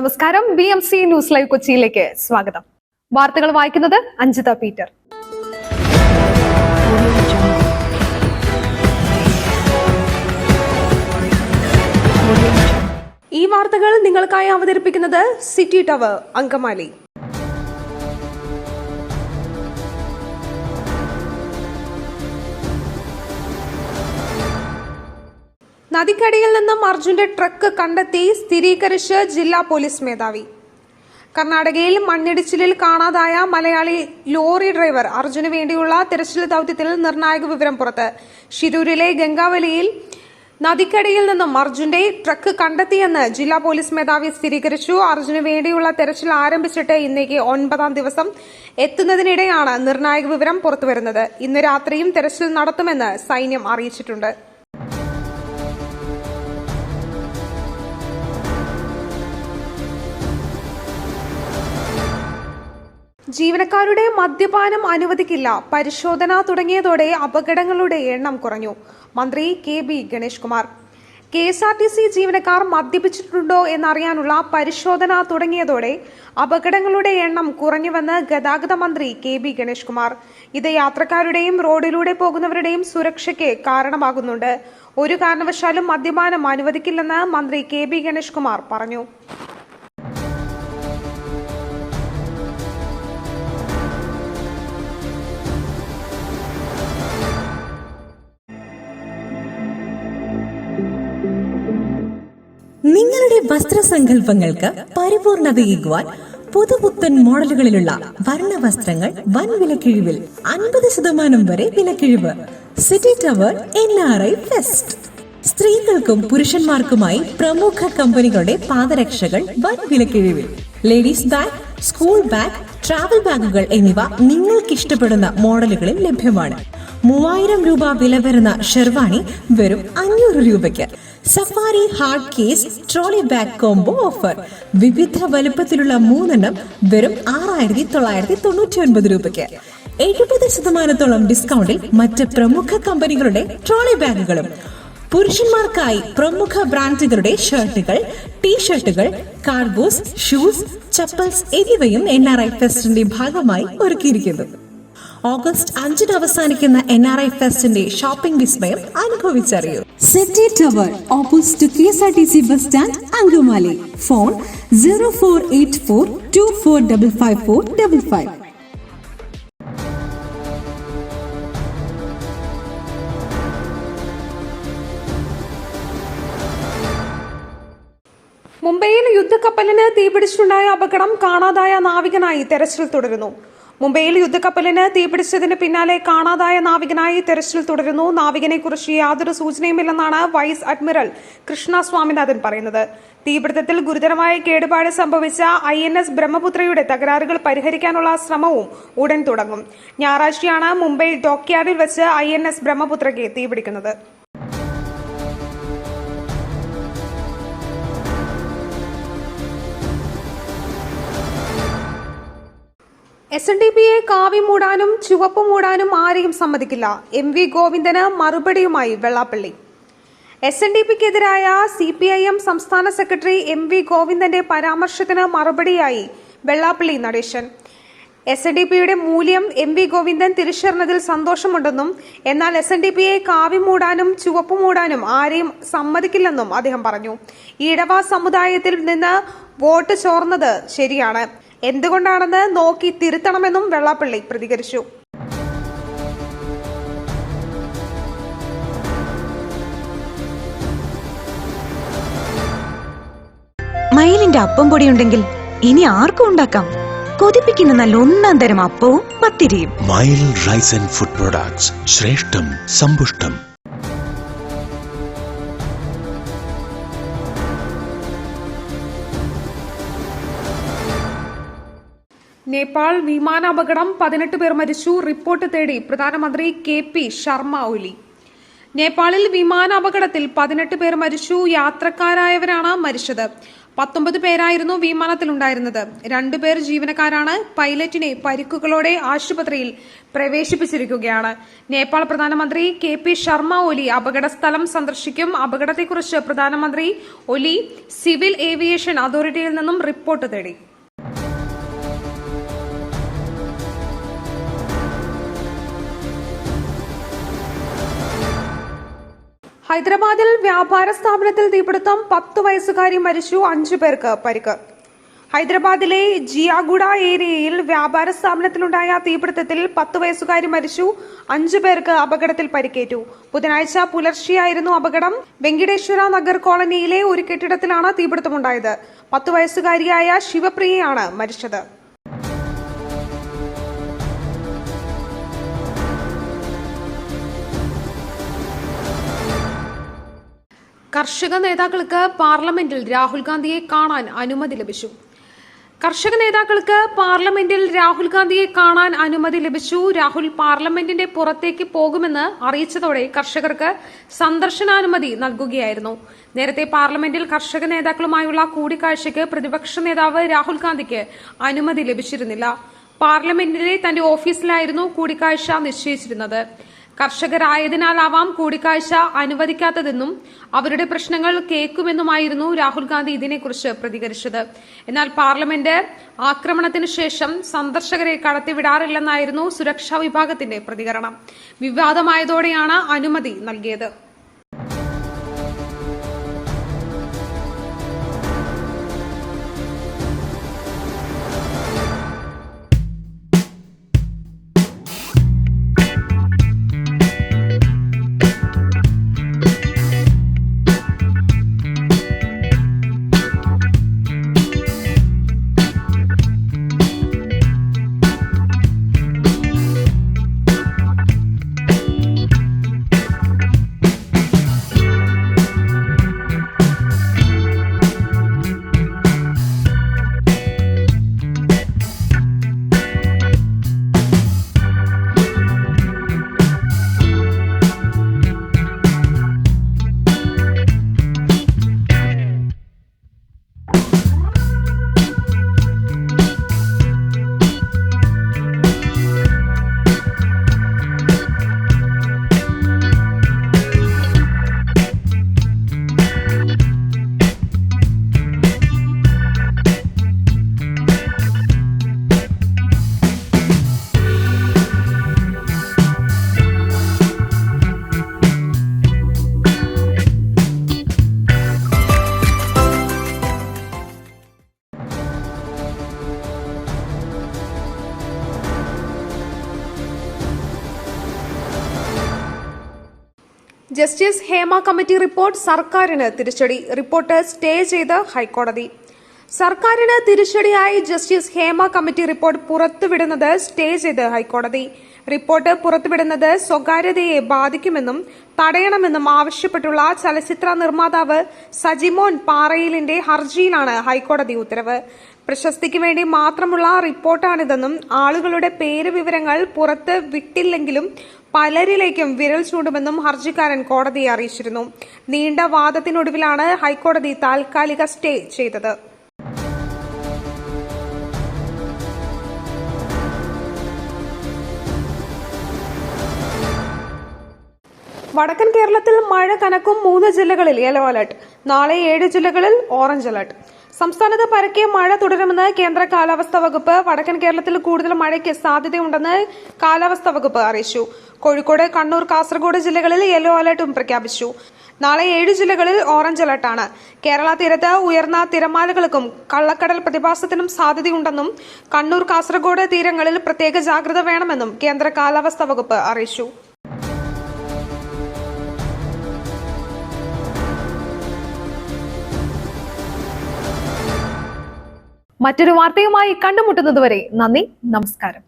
നമസ്കാരം. BMC news live കൊച്ചിയിലേക്ക് സ്വാഗതം. വാർത്തകൾ വായിക്കുന്നത് അഞ്ജിത പീറ്റർ. ഈ വാർത്തകൾ നിങ്ങൾക്കായി അവതരിപ്പിക്കുന്നത് സിറ്റി ടവർ, അങ്കമാലി. നദിക്കടിയിൽ നിന്നും അർജുന്റെ ട്രക്ക് കണ്ടെത്തി സ്ഥിരീകരിച്ച് ജില്ലാ പോലീസ് മേധാവി. കർണാടകയിൽ മണ്ണിടിച്ചിലിൽ കാണാതായ മലയാളി ലോറി ഡ്രൈവർ അർജുന് വേണ്ടിയുള്ള തിരച്ചിൽ ദൌത്യത്തിൽ നിർണായക വിവരം പുറത്ത്. ഷിരൂരിലെ ഗംഗാവലിയിൽ നദിക്കടിയിൽ നിന്നും അർജുന്റെ ട്രക്ക് കണ്ടെത്തിയെന്ന് ജില്ലാ പോലീസ് മേധാവി സ്ഥിരീകരിച്ചു. അർജുന് വേണ്ടിയുള്ള തെരച്ചിൽ ആരംഭിച്ചിട്ട് ഇന്നേക്ക് 9ാം ദിവസം എത്തുന്നതിനിടെയാണ് നിർണായക വിവരം പുറത്തുവരുന്നത്. ഇന്ന് രാത്രിയും തെരച്ചിൽ നടത്തുമെന്ന് സൈന്യം അറിയിച്ചിട്ടുണ്ട്. ജീവനക്കാരുടെ മദ്യപാനം അനുവദിക്കില്ല, പരിശോധന തുടങ്ങിയതോടെ അപകടങ്ങളുടെ എണ്ണം കുറഞ്ഞു. മന്ത്രി KB ഗണേഷ് കുമാർ. KSRTC ജീവനക്കാർ മദ്യപിച്ചിട്ടുണ്ടോ എന്നറിയാനുള്ള പരിശോധന തുടങ്ങിയതോടെ അപകടങ്ങളുടെ എണ്ണം കുറഞ്ഞുവെന്ന് ഗതാഗത മന്ത്രി KB ഗണേഷ് കുമാർ. ഇത് യാത്രക്കാരുടെയും റോഡിലൂടെ പോകുന്നവരുടെയും സുരക്ഷയ്ക്ക് കാരണമാകുന്നുണ്ട്. ഒരു കാരണവശാലും മദ്യപാനം അനുവദിക്കില്ലെന്ന് മന്ത്രി KB ഗണേഷ് കുമാർ പറഞ്ഞു. നിങ്ങളുടെ വസ്ത്രസങ്കല്പങ്ങൾക്ക് പരിപൂർണതയേകുവാൻ പുതുപുത്തൻ മോഡലുകളിലുള്ള വർണ്ണ വസ്ത്രങ്ങൾ വൻ വിലക്കിഴിവിൽ 50% വരെ വിലക്കിഴിവ്. City tower NRI fest. സ്ത്രീകൾക്കും പുരുഷന്മാർക്കുമായി പ്രമുഖ കമ്പനികളുടെ പാദരക്ഷകൾ വൻ വിലക്കിഴിവിൽ. Ladies bag, school bag, travel ബാഗുകൾ എന്നിവ നിങ്ങൾക്ക് ഇഷ്ടപ്പെടുന്ന മോഡലുകളിൽ ലഭ്യമാണ്. 3000 രൂപ വില വരുന്ന ഷെർവാണി വെറും 500 രൂപയ്ക്ക്. Safari hard case trolley bag combo offer. വിവിധ വലുപ്പത്തിലുള്ള 3 വെറും 6999 രൂപയ്ക്ക്. 70% ഡിസ്കൗണ്ടിൽ മറ്റ് പ്രമുഖ കമ്പനികളുടെ ട്രോളി ബാഗുകളും. പുരുഷന്മാർക്കായി പ്രമുഖ ബ്രാൻഡുകളുടെ ഷർട്ടുകൾ, ടീഷർട്ടുകൾ, കാർഗോസ്, ഷൂസ്, ചപ്പൽസ് എന്നിവയും NRI ഫെസ്റ്റിന്റെ ഭാഗമായി ഒരുക്കിയിരിക്കുന്നു. ഓഗസ്റ്റ് 5 അവസാനിക്കുന്ന NRI ഫെസ്റ്റിന്റെ ഷോപ്പിംഗ് വിസ്മയം അനുഭവിച്ചറിയൂ. City tower, opposite KSRTC bus stand, Angamaly. Phone 0484245555. മുംബൈയിൽ യുദ്ധക്കപ്പലിന് തീപിടിച്ചുണ്ടായ അപകടം കാണാതായ നാവികനായി തെരച്ചിൽ തുടരുന്നു. മുംബൈയിൽ യുദ്ധക്കപ്പലിന് തീപിടിച്ചതിന് പിന്നാലെ കാണാതായ നാവികനായി തെരച്ചിൽ തുടരുന്നു. നാവികനെ കുറിച്ച് യാതൊരു സൂചനയുമില്ലെന്നാണ് വൈസ് അഡ്മിറൽ കൃഷ്ണ സ്വാമിനാഥൻ പറയുന്നത്. തീപിടുത്തത്തിൽ ഗുരുതരമായ കേടുപാട് സംഭവിച്ച INS ബ്രഹ്മപുത്രയുടെ തകരാറുകൾ പരിഹരിക്കാനുള്ള ശ്രമവും ഉടൻ തുടങ്ങും. ഞായറാഴ്ചയാണ് മുംബൈ ഡോക്യാർഡിൽ വെച്ച് INS ബ്രഹ്മപുത്രയ്ക്ക് തീപിടിക്കുന്നത്. SNDPയെ കാവി മൂടാനും ചുവപ്പ് മൂടാനും ആരെയും സമ്മതിക്കില്ല. MV ഗോവിന്ദന് മറുപടിയുമായി വെള്ളാപ്പള്ളി. SNDPക്കെതിരായ CPIM സംസ്ഥാന സെക്രട്ടറി MV ഗോവിന്ദന്റെ പരാമർശത്തിന് മറുപടിയായി വെള്ളാപ്പള്ളി നടേശൻ. SNDPയുടെ മൂല്യം MV ഗോവിന്ദൻ തിരിച്ചറിഞ്ഞതിൽ സന്തോഷമുണ്ടെന്നും എന്നാൽ SNDPയെ കാവി മൂടാനും ചുവപ്പ് മൂടാനും ആരെയും സമ്മതിക്കില്ലെന്നും അദ്ദേഹം പറഞ്ഞു. ഈഴവ സമുദായത്തിൽ നിന്ന് വോട്ട് ചോർന്നത് ശരിയാണ്, എന്തുകൊണ്ടാണെന്ന് നോക്കി തിരുത്തണമെന്നും വെള്ളാപ്പള്ളി പ്രതികരിച്ചു. മയിലിന്റെ അപ്പം പൊടിയുണ്ടെങ്കിൽ ഇനി ആർക്കും ഉണ്ടാക്കാം. കൊതിപ്പിക്കുന്ന നല്ല 1-ാം തരം അപ്പവും പത്തിരിയും. മയിൽ റൈസ് ആൻഡ് ഫുഡ് പ്രൊഡക്ട്സ്. ശ്രേഷ്ഠം, സമ്പുഷ്ടം. നേപ്പാൾ വിമാനാപകടം, 18 പേർ മരിച്ചു. റിപ്പോർട്ട് തേടി പ്രധാനമന്ത്രി KP ശർമ്മ ഒലി. നേപ്പാളിൽ വിമാനാപകടത്തിൽ 18 പേർ മരിച്ചു. യാത്രക്കാരായവരാണ് മരിച്ചത്. 19 പേരായിരുന്നു വിമാനത്തിലുണ്ടായിരുന്നത്. 2 പേർ ജീവനക്കാരാണ്. പൈലറ്റിനെ പരിക്കുകളോടെ ആശുപത്രിയിൽ പ്രവേശിപ്പിച്ചിരിക്കുകയാണ്. നേപ്പാൾ പ്രധാനമന്ത്രി KP ശർമ്മ ഒലി അപകട സ്ഥലം സന്ദർശിക്കും. അപകടത്തെക്കുറിച്ച് പ്രധാനമന്ത്രി ഒലി സിവിൽ ഏവിയേഷൻ അതോറിറ്റിയിൽ നിന്നും റിപ്പോർട്ട് തേടി. ഹൈദരാബാദിൽ വ്യാപാര സ്ഥാപനത്തിൽ തീപിടുത്തം, 10 വയസ്സുകാരി മരിച്ചു, 5 പേർക്ക് പരിക്ക്. ഹൈദരാബാദിലെ ജിയാഗുഡ ഏരിയയിൽ വ്യാപാര സ്ഥാപനത്തിലുണ്ടായ തീപിടുത്തത്തിൽ 10 വയസ്സുകാരി മരിച്ചു, 5 പേർക്ക് അപകടത്തിൽ പരിക്കേറ്റു. ബുധനാഴ്ച പുലർച്ചെയായിരുന്നു അപകടം. വെങ്കിടേശ്വര നഗർ കോളനിയിലെ ഒരു കെട്ടിടത്തിലാണ് തീപിടുത്തമുണ്ടായത്. 10 വയസ്സുകാരിയായ ശിവപ്രിയയാണ് മരിച്ചത്. കർഷക നേതാക്കൾക്ക് പാർലമെന്റിൽ രാഹുൽ ഗാന്ധിയെ കാണാൻ അനുമതി ലഭിച്ചു. രാഹുൽ പാർലമെന്റിന്റെ പുറത്തേക്ക് പോകുമെന്ന് അറിയിച്ചതോടെ കർഷകർക്ക് സന്ദർശനാനുമതി നൽകുകയായിരുന്നു. നേരത്തെ പാർലമെന്റിൽ കർഷക നേതാക്കളുമായുള്ള കൂടിക്കാഴ്ചയ്ക്ക് പ്രതിപക്ഷ നേതാവ് രാഹുൽ ഗാന്ധിക്ക് അനുമതി ലഭിച്ചിരുന്നില്ല. പാർലമെന്റിലെ തന്റെ ഓഫീസിലായിരുന്നു കൂടിക്കാഴ്ച നിശ്ചയിച്ചിരുന്നത്. കർഷകരായതിനാലാവാം കൂടിക്കാഴ്ച അനുവദിക്കാത്തതെന്നും അവരുടെ പ്രശ്നങ്ങൾ കേൾക്കുമെന്നുമായിരുന്നു രാഹുൽ ഗാന്ധി ഇതിനെക്കുറിച്ച് പ്രതികരിച്ചത്. എന്നാൽ പാർലമെന്റ് ആക്രമണത്തിന് ശേഷം സന്ദർശകരെ കടത്തിവിടാറില്ലെന്നായിരുന്നു സുരക്ഷാ വിഭാഗത്തിന്റെ പ്രതികരണം. വിവാദമായതോടെയാണ് അനുമതി നൽകിയത്. ജസ്റ്റിസ് ഹേമ കമ്മിറ്റി റിപ്പോർട്ട് സർക്കാരിന് തിരിച്ചടി. റിപ്പോർട്ട് സ്റ്റേ ചെയ്ത് ഹൈക്കോടതി. സർക്കാരിന് തിരിച്ചടിയായി ജസ്റ്റിസ് ഹേമ കമ്മിറ്റി റിപ്പോർട്ട് പുറത്തുവിടുന്നത് സ്റ്റേ ചെയ്ത് ഹൈക്കോടതി. റിപ്പോർട്ട് പുറത്തുവിടുന്നത് സ്വകാര്യതയെ ബാധിക്കുമെന്നും തടയണമെന്നും ആവശ്യപ്പെട്ടുള്ള ചലച്ചിത്ര നിർമ്മാതാവ് സജിമോൻ പാറയിലിന്റെ ഹർജിയിലാണ് ഹൈക്കോടതി ഉത്തരവ്. പ്രശസ്തിക്ക് വേണ്ടി മാത്രമുള്ള റിപ്പോർട്ടാണിതെന്നും ആളുകളുടെ പേര് വിവരങ്ങൾ പുറത്ത് വിട്ടില്ലെങ്കിലും പലരിലേക്കും വിരൽ ചൂണ്ടുമെന്നും ഹർജിക്കാരൻ കോടതിയെ അറിയിച്ചിരുന്നു. നീണ്ട വാദത്തിനൊടുവിലാണ് ഹൈക്കോടതി താൽക്കാലിക സ്റ്റേ ചെയ്തത്. വടക്കൻ കേരളത്തിൽ മഴ കനക്കും. 3 ജില്ലകളിൽ യെല്ലോ അലർട്ട്. നാളെ 7 ജില്ലകളിൽ ഓറഞ്ച് അലർട്ട്. സംസ്ഥാനത്ത് പരക്കെ മഴ തുടരുമെന്ന് കേന്ദ്ര കാലാവസ്ഥാ വകുപ്പ്. വടക്കൻ കേരളത്തിൽ കൂടുതൽ മഴയ്ക്ക് സാധ്യതയുണ്ടെന്ന് കാലാവസ്ഥാ വകുപ്പ് അറിയിച്ചു. കോഴിക്കോട്, കണ്ണൂർ, കാസർഗോഡ് ജില്ലകളിൽ യെല്ലോ അലർട്ടും പ്രഖ്യാപിച്ചു. നാളെ 7 ജില്ലകളിൽ ഓറഞ്ച് അലർട്ടാണ്. കേരള തീരത്ത് ഉയർന്ന തിരമാലകൾക്കും കള്ളക്കടൽ പ്രതിഭാസത്തിനും സാധ്യതയുണ്ടെന്നും കണ്ണൂർ, കാസർഗോഡ് തീരങ്ങളിൽ പ്രത്യേക ജാഗ്രത വേണമെന്നും കേന്ദ്ര കാലാവസ്ഥാ വകുപ്പ് അറിയിച്ചു. മറ്റൊരു വാർത്തയുമായി കണ്ടുമുട്ടുന്നതുവരെ നന്ദി, നമസ്കാരം.